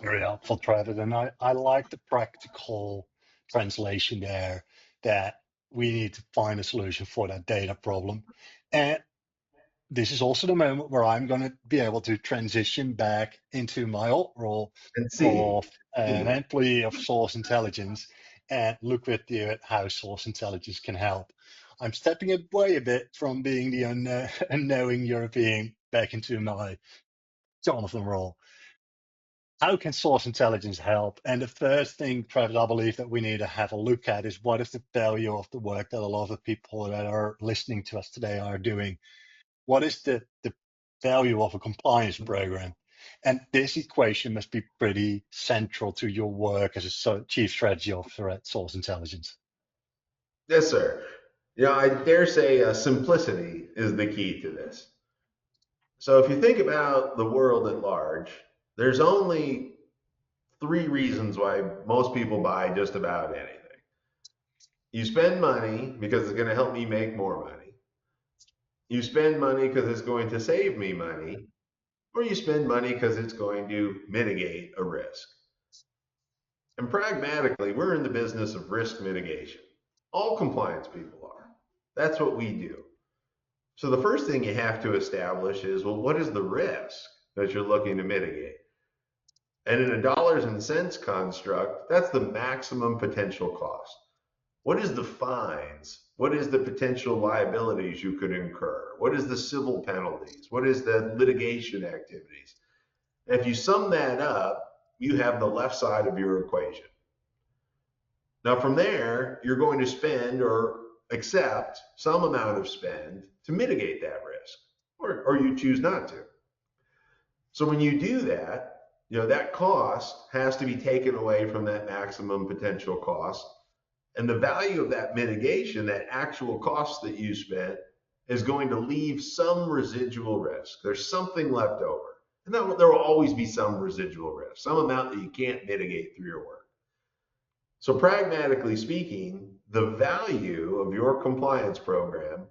Very helpful, Travis. And I like the practical translation there that we need to find a solution for that data problem. And this is also the moment where I'm going to be able to transition back into my old role And see, of an employee of Source Intelligence and look with you at how Source Intelligence can help. I'm stepping away a bit from being the unknowing European back into my Jonathan role. How can Source Intelligence help? And the first thing, Travis, I believe that we need to have a look at is what is the value of the work that a lot of people that are listening to us today are doing? What is the value of a compliance program? And this equation must be pretty central to your work as a chief strategy officer at Source Intelligence. yes, sir. I dare say simplicity is the key to this. So if you think about the world at large, there's only three reasons why most people buy just about anything. You spend money because it's going to help me make more money. You spend money because it's going to save me money, or you spend money because it's going to mitigate a risk. And pragmatically, we're in the business of risk mitigation. All compliance people are. That's what we do. So the first thing you have to establish is, well, what is the risk that you're looking to mitigate? And in a dollars and cents construct, that's the maximum potential cost. What is the fines? What is the potential liabilities you could incur? What is the civil penalties? What is the litigation activities? And if you sum that up, you have the left side of your equation. Now from there, you're going to spend or accept some amount of spend to mitigate that risk, or you choose not to. So when you do that, that cost has to be taken away from that maximum potential cost. And the value of that mitigation, that actual cost that you spent, is going to leave some residual risk. There's something left over. And there will always be some residual risk, some amount that you can't mitigate through your work. So pragmatically speaking, the value of your compliance program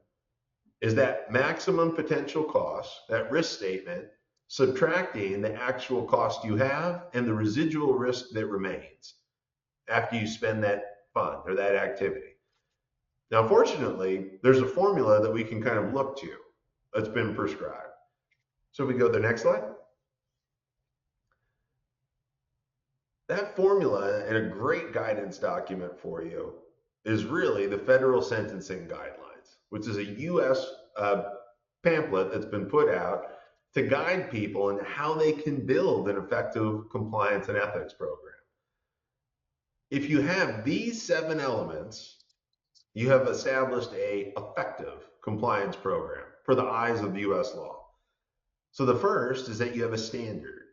is that maximum potential cost, that risk statement, subtracting the actual cost you have and the residual risk that remains after you spend that fund or that activity. Now, fortunately, there's a formula that we can kind of look to that's been prescribed. So we go to the next slide. That formula and a great guidance document for you is really the Federal Sentencing Guidelines, which is a US pamphlet that's been put out to guide people in how they can build an effective compliance and ethics program. If you have these 7 elements, you have established an effective compliance program for the eyes of US law. So the first is that you have a standard,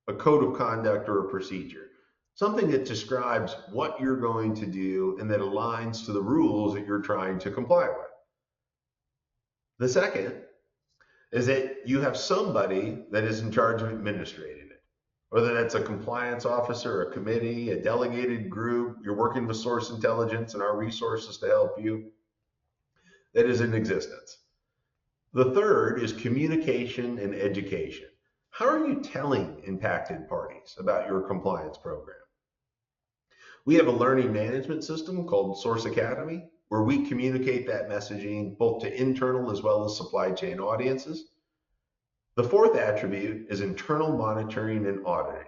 a code of conduct or a procedure, something that describes what you're going to do and that aligns to the rules that you're trying to comply with. The second is that you have somebody that is in charge of administrating it, whether that's a compliance officer, a committee, a delegated group, you're working with Source Intelligence and our resources to help you, that is in existence. The third is communication and education. How are you telling impacted parties about your compliance program? We have a learning management system called Source Academy, where we communicate that messaging both to internal as well as supply chain audiences. The fourth attribute is internal monitoring and auditing.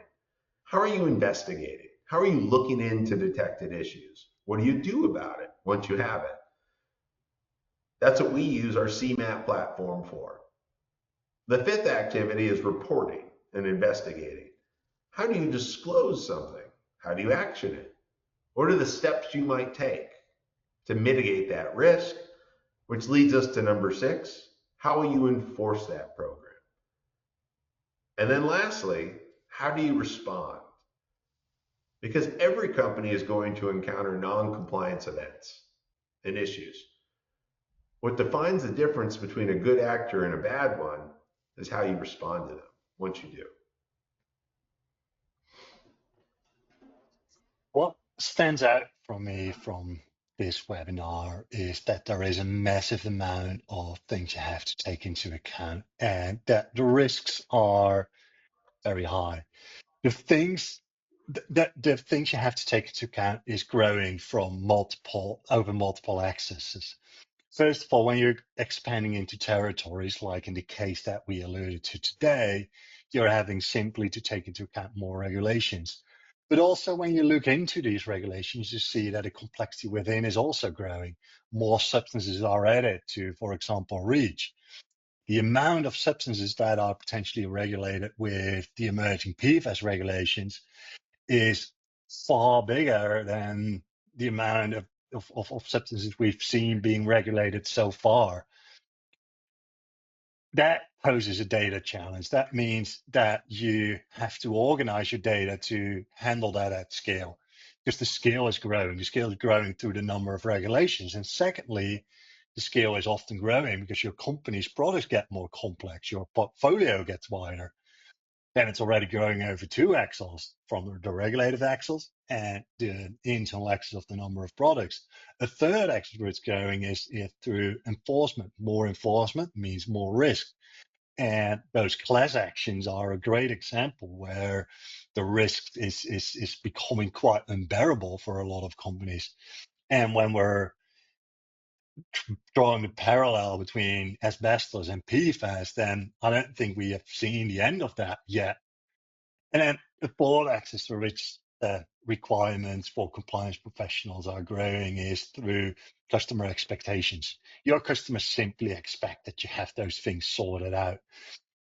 How are you investigating? How are you looking into detected issues? What do you do about it once you have it? That's what we use our CMAP platform for. The fifth activity is reporting and investigating. How do you disclose something? How do you action it? What are the steps you might take to mitigate that risk? Which leads us to number 6, how will you enforce that program? And then lastly, how do you respond? Because every company is going to encounter non-compliance events and issues. What defines the difference between a good actor and a bad one is how you respond to them once you do. What stands out for me from this webinar is that there is a massive amount of things you have to take into account and that the risks are very high. The things the things you have to take into account is growing from multiple accesses. First of all, when you're expanding into territories, like in the case that we alluded to today, you're having simply to take into account more regulations. But also when you look into these regulations, you see that the complexity within is also growing. More substances are added to, for example, REACH. The amount of substances that are potentially regulated with the emerging PFAS regulations is far bigger than the amount of substances we've seen being regulated so far. That poses a data challenge. That means that you have to organize your data to handle that at scale, because the scale is growing. The scale is growing through the number of regulations. And secondly, the scale is often growing because your company's products get more complex, your portfolio gets wider. Then it's already growing over 2 axles from the regulated axles and the internal axis of the number of products. A third axis where it's going is through enforcement. More enforcement means more risk. And those class actions are a great example where the risk is becoming quite unbearable for a lot of companies. And when we're drawing the parallel between asbestos and PFAS, then I don't think we have seen the end of that yet. And then the fourth axis for which the requirements for compliance professionals are growing is through customer expectations. Your customers simply expect that you have those things sorted out.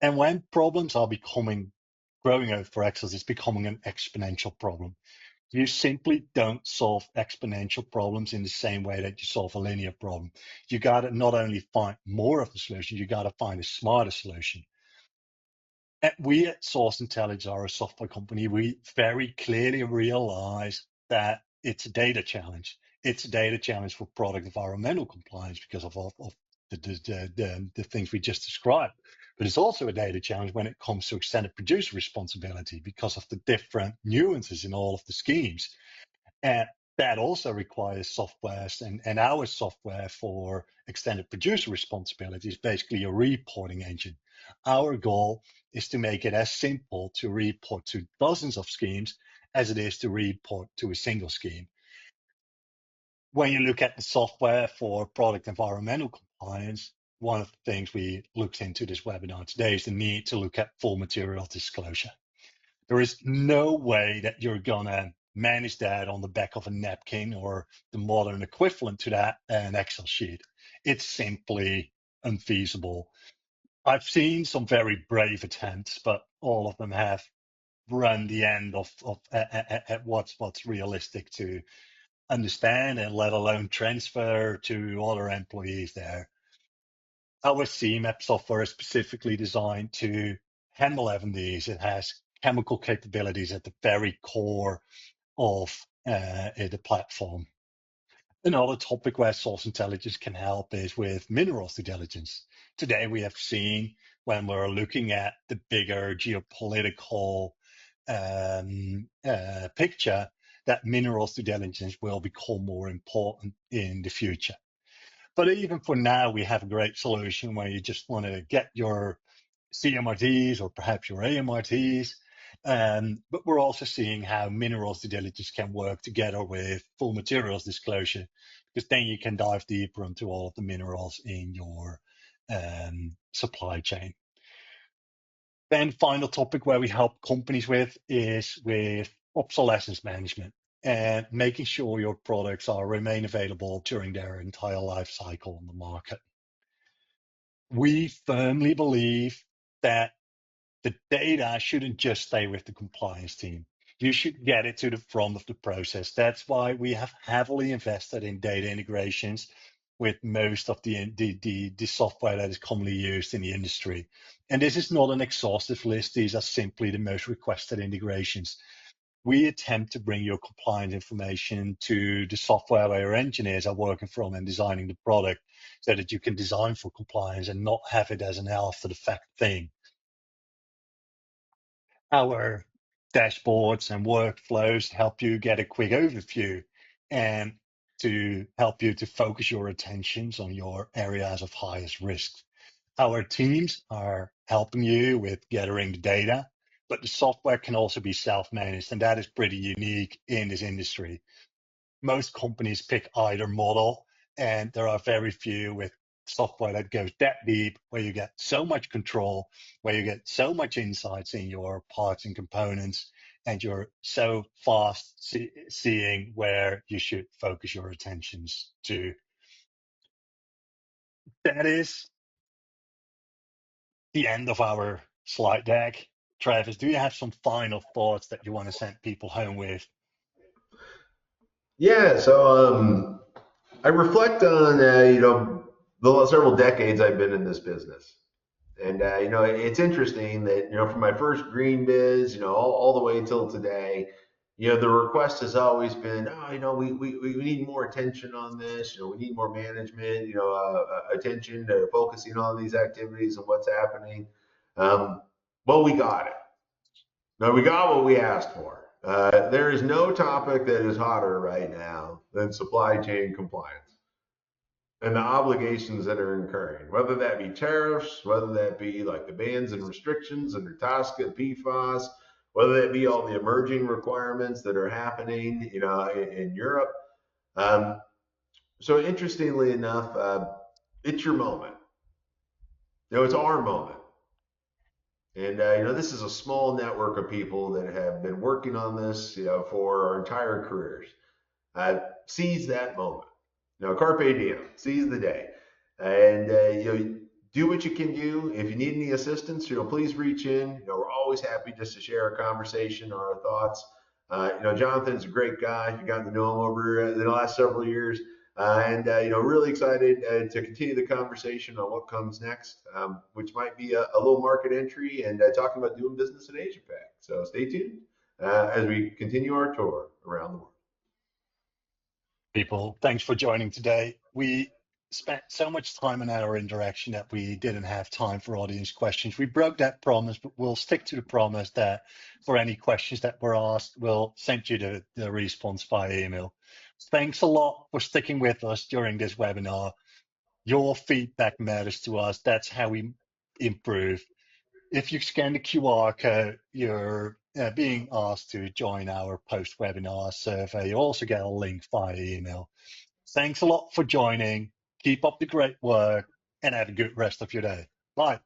And when problems are growing out for axles, it's becoming an exponential problem. You simply don't solve exponential problems in the same way that you solve a linear problem. You got to not only find more of the solution, you got to find a smarter solution. And we at Source Intelligence are a software company. We very clearly realize that it's a data challenge. It's a data challenge for product environmental compliance because of the things we just described. But it's also a data challenge when it comes to extended producer responsibility because of the different nuances in all of the schemes. And That also requires software, and our software for extended producer responsibility is basically a reporting engine. Our goal is to make it as simple to report to dozens of schemes as it is to report to a single scheme. When you look at the software for product environmental compliance, one of the things we looked into this webinar today is the need to look at full material disclosure. There is no way that you're going to manage that on the back of a napkin or the modern equivalent to that, an Excel sheet. It's simply unfeasible. I've seen some very brave attempts, but all of them have run the end of at what's realistic to understand and let alone transfer to other employees there. Our CMAP software is specifically designed to handle FMDs. It has chemical capabilities at the very core of the platform. Another topic where source intelligence can help is with minerals due diligence. Today we have seen, when we're looking at the bigger geopolitical picture, that minerals due diligence will become more important in the future. But even for now, we have a great solution where you just want to get your CMRTs or perhaps your AMRTs. But we're also seeing how minerals due diligence can work together with full materials disclosure, because then you can dive deeper into all of the minerals in your supply chain. Then final topic where we help companies with is with obsolescence management and making sure your products remain available during their entire life cycle on the market. We firmly believe that the data shouldn't just stay with the compliance team. You should get it to the front of the process. That's why we have heavily invested in data integrations with most of the software that is commonly used in the industry. And this is not an exhaustive list. These are simply the most requested integrations. We attempt to bring your compliance information to the software where your engineers are working from and designing the product, so that you can design for compliance and not have it as an after the fact thing. Our dashboards and workflows help you get a quick overview and to help you to focus your attentions on your areas of highest risk. Our teams are helping you with gathering the data, but the software can also be self-managed, and that is pretty unique in this industry. Most companies pick either model, and there are very few with software that goes that deep, where you get so much control, where you get so much insights in your parts and components, and you're so fast seeing where you should focus your attentions to. That is the end of our slide deck. Travis, do you have some final thoughts that you want to send people home with? Yeah, so I reflect on the several decades I've been in this business, and it's interesting that from my first green biz, all the way till today, the request has always been, oh, we need more attention on this, we need more management, attention to focusing on these activities and what's happening. Well, we got it. No, we got what we asked for. There is no topic that is hotter right now than supply chain compliance and the obligations that are incurring, whether that be tariffs, whether that be like the bans and restrictions under TSCA, PFAS, whether that be all the emerging requirements that are happening, in Europe. So interestingly enough, it's your moment. It's our moment. And this is a small network of people that have been working on this, for our entire careers. Seize that moment. Carpe diem. Seize the day, and do what you can do. If you need any assistance, please reach in. We're always happy just to share a conversation or our thoughts. Jonathan's a great guy. You've gotten to know him over the last several years. And really excited to continue the conversation on what comes next, which might be a little market entry and talking about doing business in Asia Pac. So stay tuned as we continue our tour around the world. People, thanks for joining today. We spent so much time in our interaction that we didn't have time for audience questions. We broke that promise, but we'll stick to the promise that for any questions that were asked, we'll send you the response via email. Thanks a lot for sticking with us during this webinar. Your feedback matters to us. That's how we improve. If you scan the QR code, you're being asked to join our post-webinar survey. You also get a link via email. Thanks a lot for joining. Keep up the great work and have a good rest of your day. Bye.